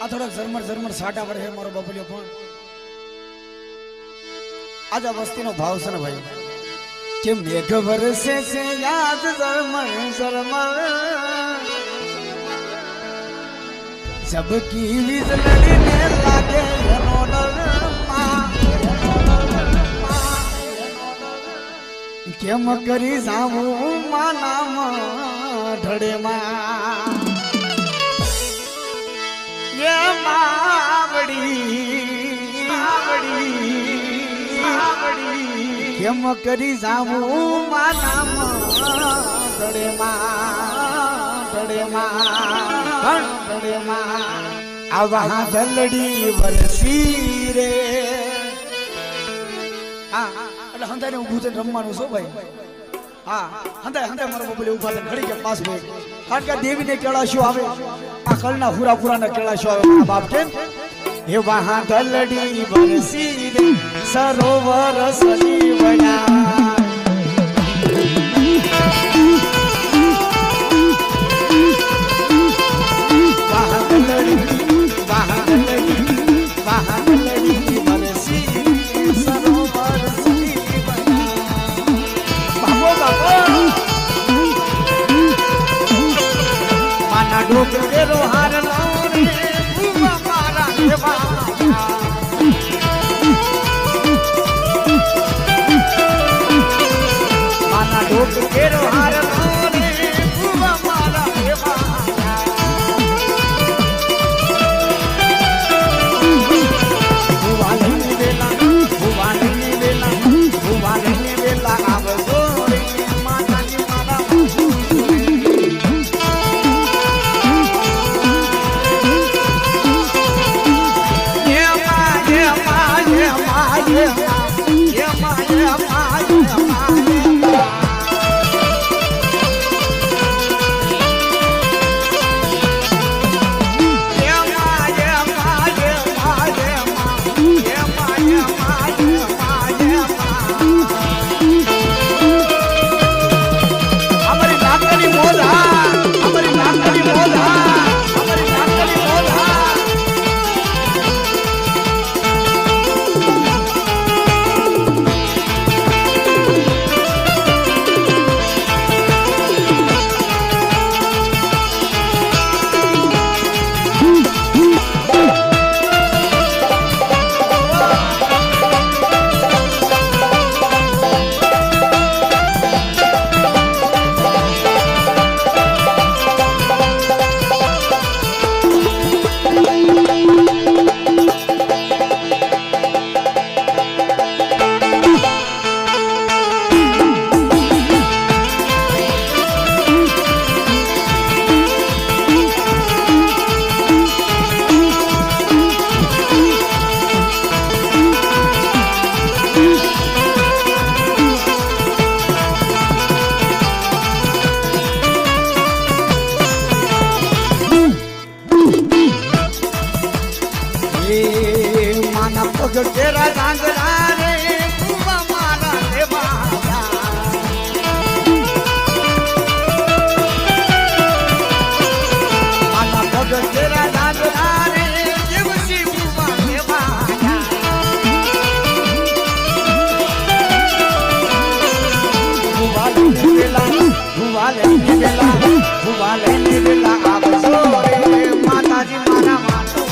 આ થોડોક ઝરમર સાટા પર હે મારો બબલ્યો પણ આજ આ વસ્તીનો ભાવ છે ને ભાઈ કે મેઘ વરસે છે યાદ ઝરમર सबकी વીજળી ને લાગે એનો ડર કેમ કરી જાવું માનામાં ઢળેમાં ये કેમ કરી જાવું માનામાં ઢળેમાં આવા દલડી વરસી રે હા એટલે હંધાને ઊભું થઈને રમવાનું છો ભાઈ હા હંધાય મારો બબલી ઊભા થઈને ઘડી કે પાસ હોય કારણ કે દેવીને કેળાશો આવે આ કલના હુરાપુરાના કેળાશો આવે મારા બાપ કેમ એ વહા દલડી વરસી રે સરોવર સજી વયા ડોકરેરો હાર લારે ભૂવા મારા દેવા માના ડોકરેરો હાર લારે ભૂવા મારા દેવા ભૂવાની વેલા આવજો રે માતાજી મારા तेरा डांगरा रे भूवा मारा देवा माना भगत तेरा डांगरा रे जीवसी भूवा देवा भूवा लेने वेला आवજો रे माताजी मारा मातु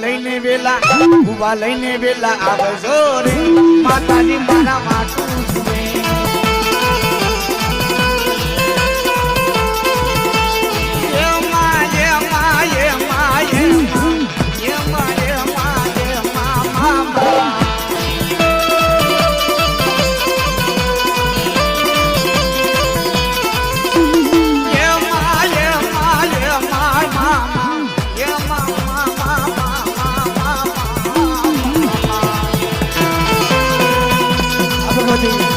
લઈને વેલા આવજો રે માતાજી મારા માટું જુએ ભગવતી